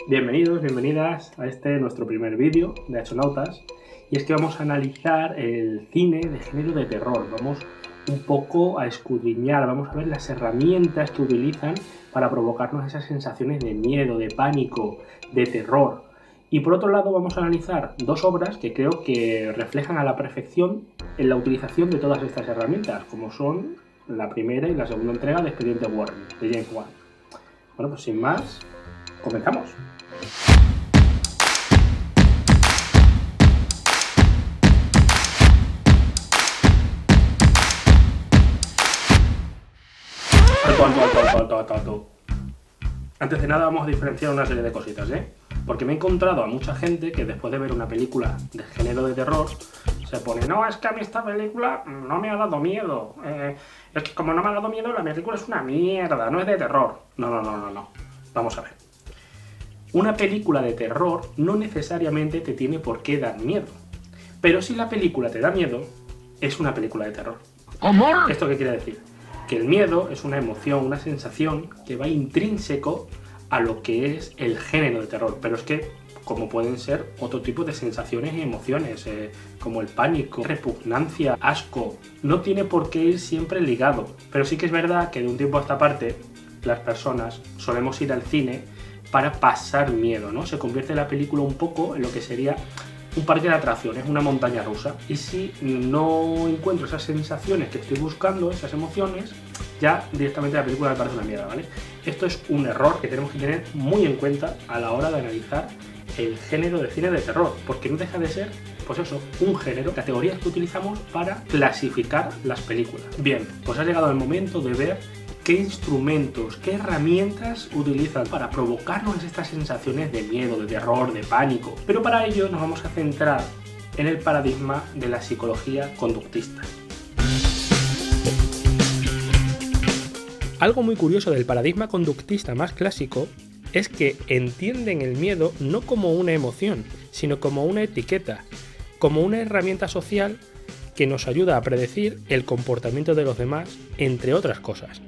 Bienvenidos, bienvenidas a este nuestro primer vídeo de Achonautas. Y es que vamos a analizar el cine de género de terror. Vamos un poco a escudriñar, vamos a ver las herramientas que utilizan para provocarnos esas sensaciones de miedo, de pánico, de terror. Y por otro lado vamos a analizar dos obras que creo que reflejan a la perfección en la utilización de todas estas herramientas, como son la primera y la segunda entrega de Expediente Warren, de James Wan. Bueno, pues sin más, comenzamos. Alto. Antes de nada vamos a diferenciar una serie de cositas, porque me he encontrado a mucha gente que después de ver una película de género de terror se pone: no, es que a mí esta película no me ha dado miedo, es que como no me ha dado miedo la película es una mierda, no es de terror. No, vamos a ver. Una película de terror no necesariamente te tiene por qué dar miedo, pero si la película te da miedo, es una película de terror. ¿Cómo? ¿Esto qué quiere decir? Que el miedo es una emoción, una sensación que va intrínseco a lo que es el género de terror, pero es que como pueden ser otro tipo de sensaciones y emociones, como el pánico, repugnancia, asco, no tiene por qué ir siempre ligado, pero sí que es verdad que de un tiempo a esta parte las personas solemos ir al cine para pasar miedo, ¿no? Se convierte la película un poco en lo que sería un parque de atracciones, una montaña rusa, y si no encuentro esas sensaciones que estoy buscando, esas emociones, ya directamente la película me parece una mierda, ¿vale? Esto es un error que tenemos que tener muy en cuenta a la hora de analizar el género de cine de terror, porque no deja de ser, pues eso, un género, categorías que utilizamos para clasificar las películas. Bien, pues ha llegado el momento de ver qué instrumentos, qué herramientas utilizan para provocarnos estas sensaciones de miedo, de terror, de pánico. Pero para ello nos vamos a centrar en el paradigma de la psicología conductista. Algo muy curioso del paradigma conductista más clásico es que entienden el miedo no como una emoción, sino como una etiqueta, como una herramienta social que nos ayuda a predecir el comportamiento de los demás, entre otras cosas.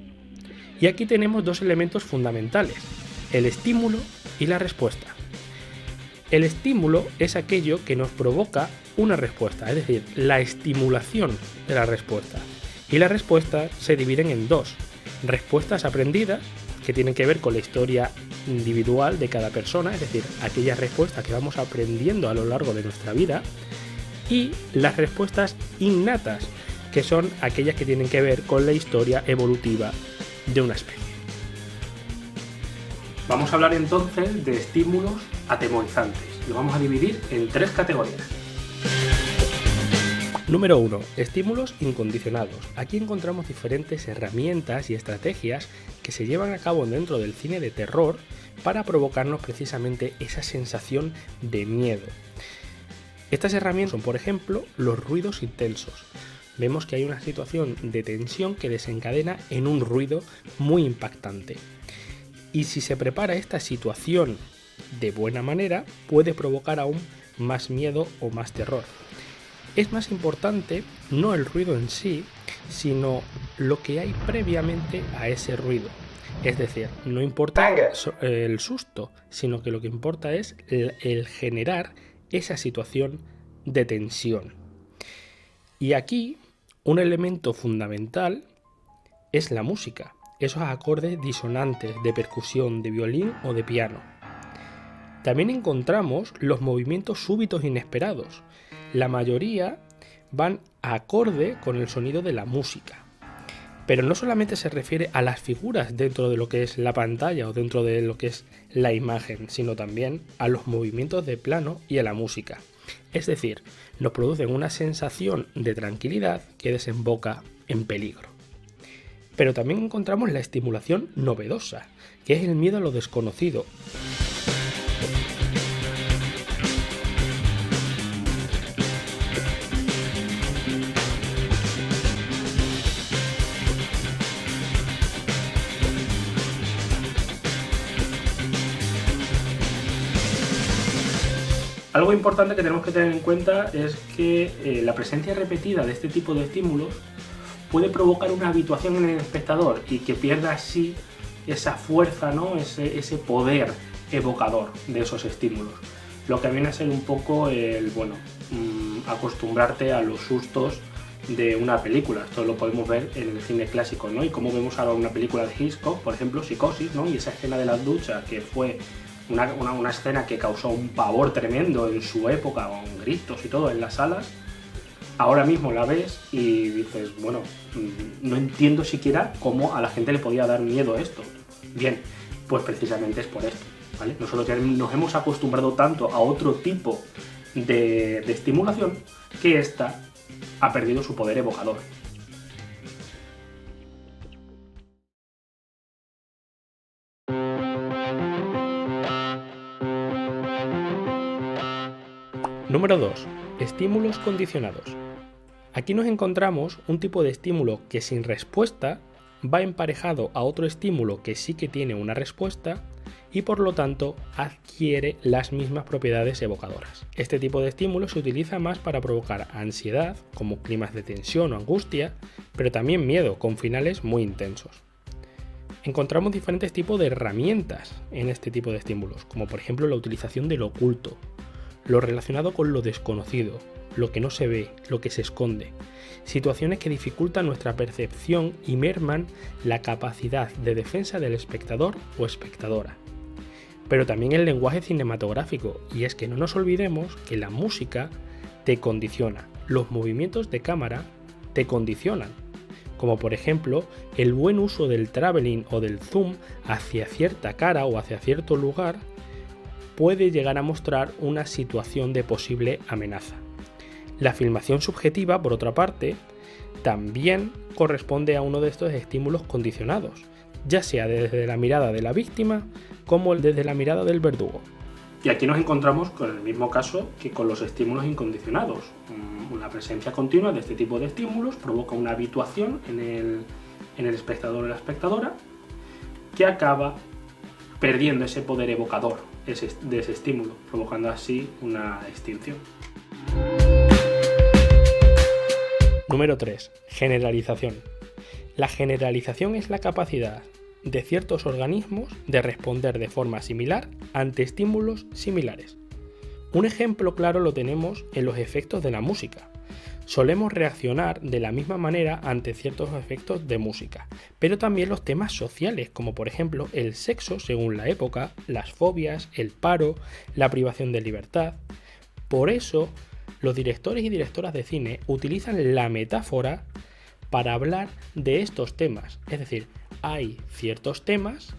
Y aquí tenemos dos elementos fundamentales: el estímulo y la respuesta. El estímulo es aquello que nos provoca una respuesta, es decir, la estimulación de la respuesta. Y las respuestas se dividen en dos: respuestas aprendidas, que tienen que ver con la historia individual de cada persona, es decir, aquellas respuestas que vamos aprendiendo a lo largo de nuestra vida, y las respuestas innatas, que son aquellas que tienen que ver con la historia evolutiva de una especie. Vamos a hablar entonces de estímulos atemorizantes. Lo vamos a dividir en tres categorías. Número 1. Estímulos incondicionados. Aquí encontramos diferentes herramientas y estrategias que se llevan a cabo dentro del cine de terror para provocarnos precisamente esa sensación de miedo. Estas herramientas son, por ejemplo, los ruidos intensos. Vemos que hay una situación de tensión que desencadena en un ruido muy impactante. Y si se prepara esta situación de buena manera, puede provocar aún más miedo o más terror. Es más importante no el ruido en sí, sino lo que hay previamente a ese ruido. Es decir, no importa el susto, sino que lo que importa es el generar esa situación de tensión. Y aquí un elemento fundamental es la música, esos acordes disonantes de percusión, de violín o de piano. También encontramos los movimientos súbitos inesperados. La mayoría van acorde con el sonido de la música. Pero no solamente se refiere a las figuras dentro de lo que es la pantalla o dentro de lo que es la imagen, sino también a los movimientos de plano y a la música. Es decir, nos producen una sensación de tranquilidad que desemboca en peligro. Pero también encontramos la estimulación novedosa, que es el miedo a lo desconocido. Algo importante que tenemos que tener en cuenta es que la presencia repetida de este tipo de estímulos puede provocar una habituación en el espectador y que pierda así esa fuerza, ¿no? ese poder evocador de esos estímulos. Lo que viene a ser un poco el, acostumbrarte a los sustos de una película. Esto lo podemos ver en el cine clásico, ¿no? Y como vemos ahora una película de Hitchcock, por ejemplo, Psicosis, ¿no? Y esa escena de la ducha, que fue una escena que causó un pavor tremendo en su época, con gritos y todo en las salas. Ahora mismo la ves y dices, no entiendo siquiera cómo a la gente le podía dar miedo esto. Bien, pues precisamente es por esto, ¿vale? Nosotros ya nos hemos acostumbrado tanto a otro tipo de estimulación que esta ha perdido su poder evocador. Número 2. Estímulos condicionados. Aquí nos encontramos un tipo de estímulo que sin respuesta va emparejado a otro estímulo que sí que tiene una respuesta y por lo tanto adquiere las mismas propiedades evocadoras. Este tipo de estímulo se utiliza más para provocar ansiedad, como climas de tensión o angustia, pero también miedo, con finales muy intensos. Encontramos diferentes tipos de herramientas en este tipo de estímulos, como por ejemplo la utilización del oculto, lo relacionado con lo desconocido, lo que no se ve, lo que se esconde, situaciones que dificultan nuestra percepción y merman la capacidad de defensa del espectador o espectadora. Pero también el lenguaje cinematográfico, y es que no nos olvidemos que la música te condiciona, los movimientos de cámara te condicionan, como por ejemplo el buen uso del traveling o del zoom hacia cierta cara o hacia cierto lugar puede llegar a mostrar una situación de posible amenaza. La filmación subjetiva, por otra parte, también corresponde a uno de estos estímulos condicionados, ya sea desde la mirada de la víctima como desde la mirada del verdugo. Y aquí nos encontramos con el mismo caso que con los estímulos incondicionados. Una presencia continua de este tipo de estímulos provoca una habituación en el espectador o la espectadora que acaba perdiendo ese poder evocador de ese estímulo, provocando así una extinción. Número 3. Generalización. La generalización es la capacidad de ciertos organismos de responder de forma similar ante estímulos similares. Un ejemplo claro lo tenemos en los efectos de la música. Solemos reaccionar de la misma manera ante ciertos efectos de música, pero también los temas sociales, como por ejemplo el sexo según la época, las fobias, el paro, la privación de libertad. Por eso, los directores y directoras de cine utilizan la metáfora para hablar de estos temas, es decir, hay ciertos temas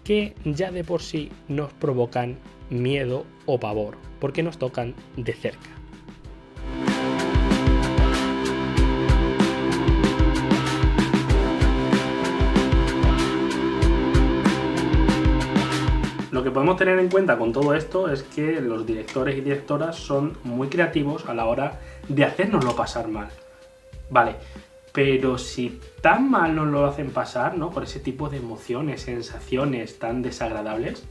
que ya de por sí nos provocan miedo o pavor, porque nos tocan de cerca. Lo que podemos tener en cuenta con todo esto es que los directores y directoras son muy creativos a la hora de hacérnoslo pasar mal. Vale, pero si tan mal nos lo hacen pasar, ¿no? Por ese tipo de emociones, sensaciones tan desagradables,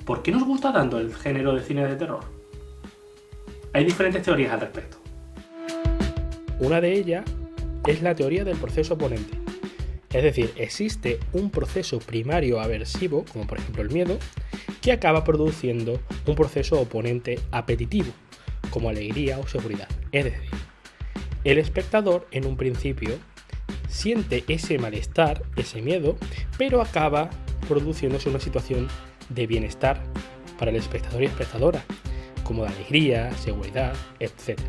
¿por qué nos gusta tanto el género de cine de terror? Hay diferentes teorías al respecto. Una de ellas es la teoría del proceso oponente. Es decir, existe un proceso primario aversivo, como por ejemplo el miedo, que acaba produciendo un proceso oponente apetitivo, como alegría o seguridad. Es decir, el espectador en un principio siente ese malestar, ese miedo, pero acaba produciéndose una situación de bienestar para el espectador y espectadora, como de alegría, seguridad, etc.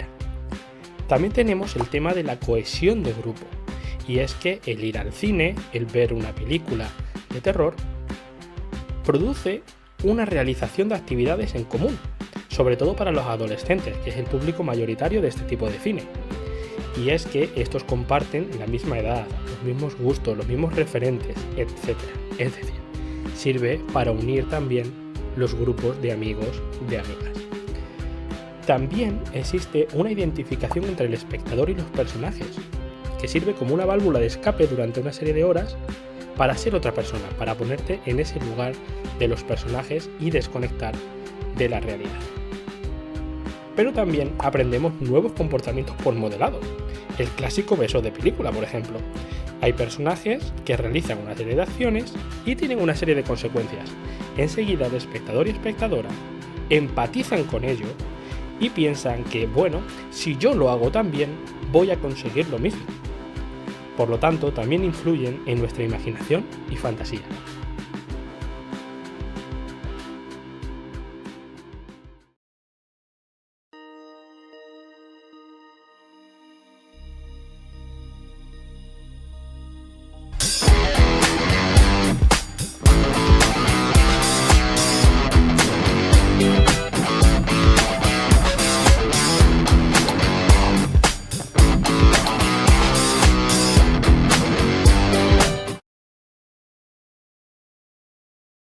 También tenemos el tema de la cohesión de grupo, y es que el ir al cine, el ver una película de terror, produce una realización de actividades en común, sobre todo para los adolescentes, que es el público mayoritario de este tipo de cine. Y es que estos comparten la misma edad, los mismos gustos, los mismos referentes, etc. Es decir, sirve para unir también los grupos de amigos, de amigas. También existe una identificación entre el espectador y los personajes, que sirve como una válvula de escape durante una serie de horas para ser otra persona, para ponerte en ese lugar de los personajes y desconectar de la realidad. Pero también aprendemos nuevos comportamientos por modelado, el clásico beso de película, por ejemplo, Hay personajes que realizan una serie de acciones y tienen una serie de consecuencias. Enseguida el espectador y espectadora empatizan con ello y piensan que, bueno, si yo lo hago también, voy a conseguir lo mismo. Por lo tanto, también influyen en nuestra imaginación y fantasía.